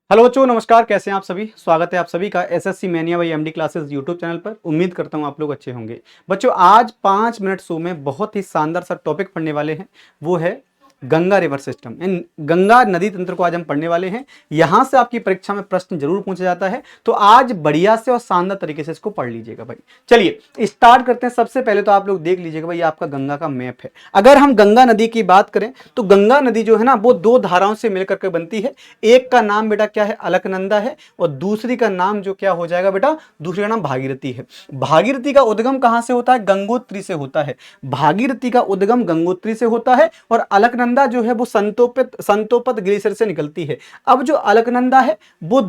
Hello बच्चों, नमस्कार। कैसे हैं आप सभी? स्वागत है आप सभी का SSC mania by MD classes YouTube channel पर। उम्मीद करता हूं आप लोग अच्छे होंगे। बच्चों, आज 5 मिनट शो में बहुत ही शानदार सा टॉपिक पढ़ने वाले हैं, वो है गंगा रिवर सिस्टम। इन गंगा नदी तंत्र को आज हम पढ़ने वाले हैं। यहां से आपकी परीक्षा में प्रश्न जरूर पूछा जाता है, तो आज बढ़िया से और शानदार तरीके से इसको पढ़ लीजिएगा भाई। चलिए स्टार्ट करते हैं। सबसे पहले तो आप लोग देख लीजिएगा भाई, आपका गंगा का मैप है। अगर हम गंगा नदी की बात करें तो गंगा नदी जो है ना, वो दो धाराओं से मिलकर के बनती है। एक का नाम बेटा क्या है? अलकनंदा है, और दूसरी का नाम जो क्या हो जाएगा बेटा? दूसरी का नाम भागीरथी है। भागीरथी का उद्गम कहां से होता है? गंगोत्री से होता है। भागीरथी का उद्गम गंगोत्री से होता है, और अलकनंदा जो है वो संतोपत ग्लेशियर से निकलती है। अब जो अलकनंदा है वो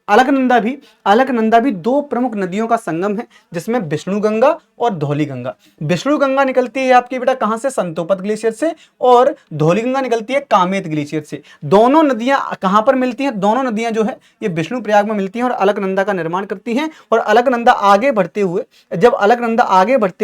अलकनंदा भी दो प्रमुख नदियों का संगम है, जिसमें विष्णु गंगा और धौली गंगा। विष्णु गंगा निकलती है आपकी बेटा कहां से? संतोपत ग्लेशियर से, और धौली गंगा निकलती है कामेत ग्लेशियर से। दोनों नदियां कहां पर मिलती हैं? दोनों नदियां जो है ये विष्णु प्रयाग में मिलती हैं और अलकनंदा का निर्माण करती हैं। और अलकनंदा आगे बढ़ते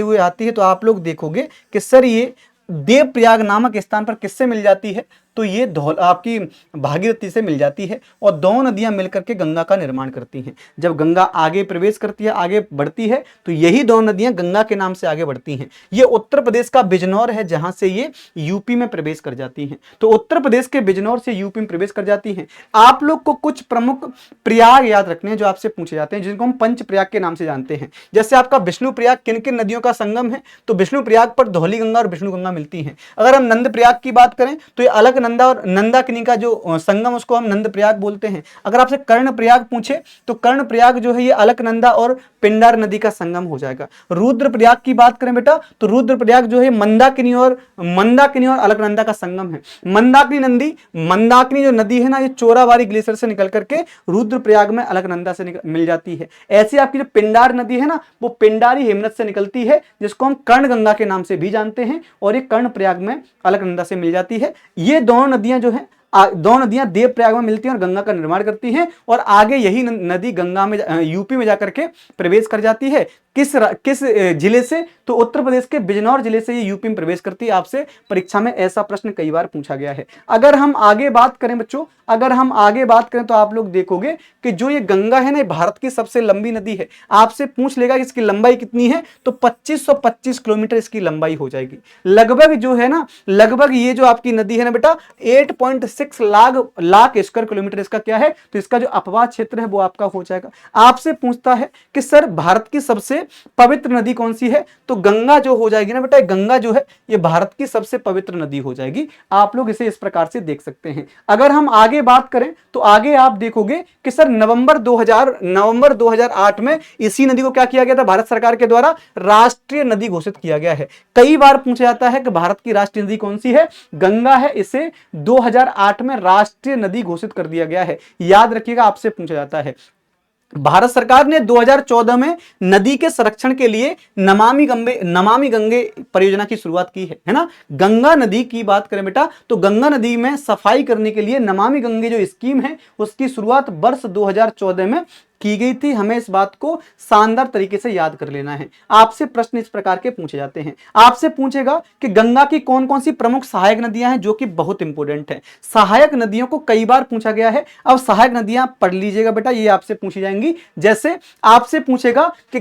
हुए आती है तो आप लोग देखोगे कि सर ये देवप्रयाग नामक स्थान पर किससे मिल जाती है? तो ये आपकी भागीरथी से मिल जाती है, और दोनों नदियां मिलकर के गंगा का निर्माण करती हैं। जब गंगा आगे प्रवेश करती है, आगे बढ़ती है, तो यही दोनों नदियां गंगा के नाम से आगे बढ़ती हैं। ये उत्तर प्रदेश का बिजनौर है, जहां से ये यूपी में प्रवेश कर जाती हैं। तो उत्तर प्रदेश के बिजनौर से यूपी में प्रवेश कर जाती हैं। आप लोग को कुछ प्रमुख प्रयाग याद रखने हैं जो आपसे पूछे जाते हैं, जिनको हम पंच प्रयाग के नाम से जानते हैं। जैसे आपका विष्णु प्रयाग किन किन नदियों का संगम है? तो विष्णु प्रयाग पर धौली गंगा और विष्णु गंगा मिलती हैं। अगर हम नंद प्रयाग की बात करें तो ये अलकनंदा और नंदाकिनी का जो संगम, उसको हम नंद प्रयाग बोलते हैं। अगर आपसे कर्ण प्रयाग पूछे तो कर्ण प्रयाग जो है ये अलकनंदा और पिंडार नदी का संगम हो जाएगा। रुद्र प्रयाग की बात करें बेटा तो रुद्र प्रयाग जो है मंदाकिनी और अलकनंदा का संगम है। मंदाकिनी जो नदी है ना, ये चोराबाड़ी ग्लेशियर से निकल करके रुद्र प्रयाग में अलकनंदा से मिल जाती है। ऐसे आपकी जो पिंडार नदी है ना, वो पिंडारी हेमनत से निकलती है, जिसको हम कर्ण गंगा के नाम से भी जानते हैं, और ये कर्ण प्रयाग में अलकनंदा से मिल जाती है। ये दोनों नदियां जो है दोनों नदियां देवप्रयाग में मिलती हैं और गंगा का निर्माण करती हैं, और आगे यही नदी गंगा में यूपी में जाकर के प्रवेश कर जाती है। किस जिले से? तो उत्तर प्रदेश के बिजनौर जिले से ये यूपी में प्रवेश करती है। आपसे परीक्षा में ऐसा प्रश्न कई बार पूछा गया है। अगर हम आगे बात करें बच्चों, तो आप लोग देखोगे कि जो ये गंगा है ना, भारत की सबसे लंबी नदी है। आपसे पूछ लेगा कि इसकी लंबाई कितनी है, तो 2525 किलोमीटर इसकी लंबाई हो जाएगी। लगभग ये जो आपकी नदी है ना बेटा, 8.6 लाख स्क्वायर किलोमीटर इसका क्या है? तो इसका जो अपवाद क्षेत्र है वो आपका हो जाएगा। आपसे पूछता है कि सर भारत की सबसे पवित्र नदी कौन सी है? तो गंगा जो हो जाएगी ना बेटा, गंगा जो है ये भारत की सबसे पवित्र नदी हो जाएगी। आप लोग इसे इस प्रकार से देख सकते हैं। अगर हम आगे बात करें तो आगे आप देखोगे कि सर नवंबर 2008 में इसी नदी को क्या किया गया था? भारत सरकार के द्वारा राष्ट्रीय नदी घोषित किया गया है। कई बार पूछा जाता है कि भारत की राष्ट्रीय नदी कौन सी है? गंगा है। इसे 2008 में राष्ट्रीय नदी घोषित कर दिया गया है। याद रखिएगा, आपसे पूछा जाता है। भारत सरकार ने 2014 में नदी के संरक्षण के लिए नमामि गंगे परियोजना की शुरुआत की है ना। गंगा नदी की बात करें बेटा तो गंगा नदी में सफाई करने के लिए नमामि गंगे जो स्कीम है, उसकी शुरुआत वर्ष 2014 में की गई थी। हमें इस बात को शानदार तरीके से याद कर लेना है। आपसे प्रश्न इस प्रकार के पूछे जाते हैं। आपसे पूछेगा कि गंगा की कौन कौन सी प्रमुख सहायक नदियां हैं, जो कि बहुत इंपॉर्टेंट है। सहायक नदियों को कई बार पूछा गया है। अब सहायक नदियां पढ़ लीजिएगा बेटा, ये आपसे पूछी जाएंगी। जैसे आपसे पूछेगा कि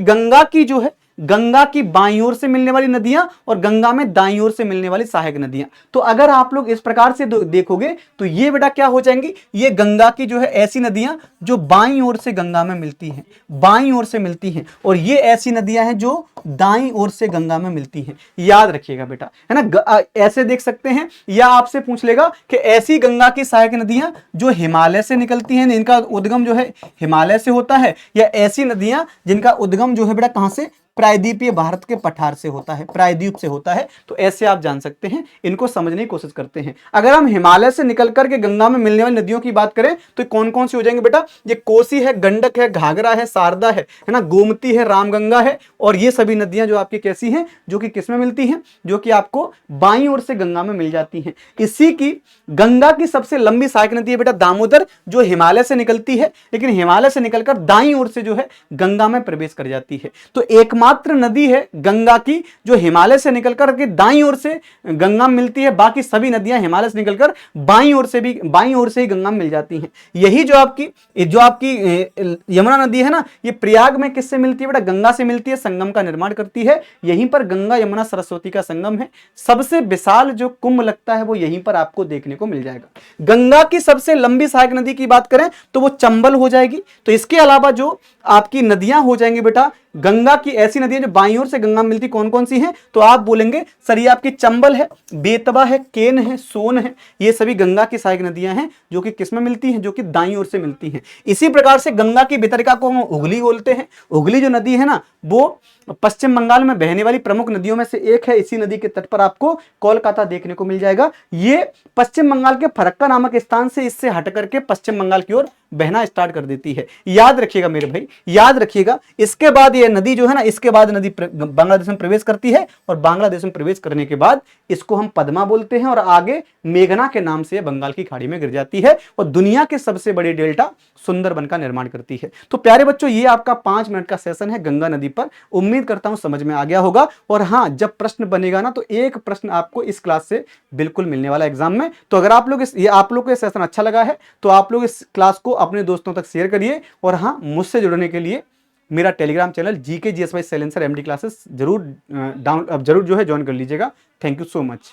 गंगा की बाईं ओर से मिलने वाली नदियां और गंगा में दाईं ओर से मिलने वाली सहायक नदियां। तो अगर आप लोग इस प्रकार से देखोगे तो ये बेटा क्या हो जाएंगी? ये गंगा की जो है ऐसी नदियां जो बाईं ओर से गंगा में मिलती हैं, और ये ऐसी नदियां हैं जो दाईं ओर से गंगा में मिलती हैं। याद रखिएगा बेटा, है ना। ऐसे देख सकते हैं, या आपसे पूछ लेगा कि ऐसी गंगा की सहायक नदियां जो हिमालय से निकलती हैं, इनका उद्गम जो है हिमालय से होता है, या ऐसी नदियां जिनका उद्गम जो है बेटा कहां से? प्रायद्वीपीय भारत के पठार से होता है, प्रायद्वीप से होता है। तो ऐसे आप जान सकते हैं, इनको समझने की कोशिश करते हैं। अगर हम हिमालय से निकल करके गंगा में मिलने वाली नदियों की बात करें तो कौन कौन सी हो जाएंगे बेटा? ये कोसी है, गंडक है, घाघरा है, शारदा है ना, गोमती है, रामगंगा है। और ये सभी नदियां जो आपकी कैसी हैं, जो कि किस में मिलती हैं? जो कि आपको बाईं ओर से गंगा में मिल जाती हैं। इसी की गंगा की सबसे लंबी सहायक नदी है बेटा दामोदर, जो हिमालय से निकलती है, लेकिन हिमालय से निकलकर दाईं ओर से जो है गंगा में प्रवेश कर जाती है। तो एकमात्र नदी है गंगा की जो हिमालय से निकलकर के दाईं ओर से गंगा मिलती है, बाकी सभी नदियां हिमालय से निकलकर बाईं ओर से ही गंगा मिल जाती हैं। यही जो आपकी यमुना नदी है ना, ये प्रयाग में किससे मिलती है बेटा? गंगा से मिलती है, संगम का निर्माण करती है। यहीं पर गंगा यमुना सरस्वती का संगम है। सबसे विशाल जो कुंभ लगता है वो यहीं पर आपको देखने को मिल जाएगा। गंगा की सबसे लंबी सहायक नदी की बात करें तो वो चंबल हो जाएगी। तो इसके अलावा जो आपकी नदियां हो जाएंगी बेटा, गंगा की ऐसी नदियां जो बाईं ओर से गंगा मिलती कौन कौन सी हैं? तो आप बोलेंगे सर ये आपकी चंबल है, बेतवा है, केन है, सोन है, ये सभी गंगा की सहायक नदियां हैं जो कि किस में मिलती हैं? जो कि दाईं ओर से मिलती हैं। इसी प्रकार से गंगा की वितरिका को हम हुगली बोलते हैं। हुगली जो नदी है ना, वो पश्चिम बंगाल में बहने वाली प्रमुख नदियों में से एक है। इसी नदी के तट पर आपको कोलकाता देखने को मिल जाएगा। ये पश्चिम बंगाल के फरक्का नामक स्थान से इससे हट करके पश्चिम बंगाल की ओर बहना स्टार्ट कर देती है। याद रखिएगा मेरे भाई, याद रखिएगा। इसके बाद ये नदी जो है ना, इसके बाद नदी बांग्लादेश में प्रवेश करती है और बांग्लादेश में प्रवेश करने के बाद इसको हम पद्मा बोलते हैं और आगे मेघना के नाम से बंगाल की खाड़ी में गिर जाती है और दुनिया के सबसे बड़ी डेल्टा सुंदरबन का निर्माण करती है। तो प्यारे बच्चों, ये आपका 5 मिनट का सेशन है गंगा नदी पर। उम्मीद करता हूं समझ में आ गया होगा। और हाँ, जब प्रश्न बनेगा ना तो एक प्रश्न आपको इस क्लास से बिल्कुल मिलने वाला एग्जाम में। तो अगर आप लोग को सेशन अच्छा लगा है तो आप लोग इस क्लास को अपने दोस्तों तक शेयर करिए। और हाँ, मुझसे जुड़ने के लिए मेरा Telegram channel GK GS by Shailensar MD classes जरूर जो है ज्वाइन कर लीजिएगा। Thank you so much.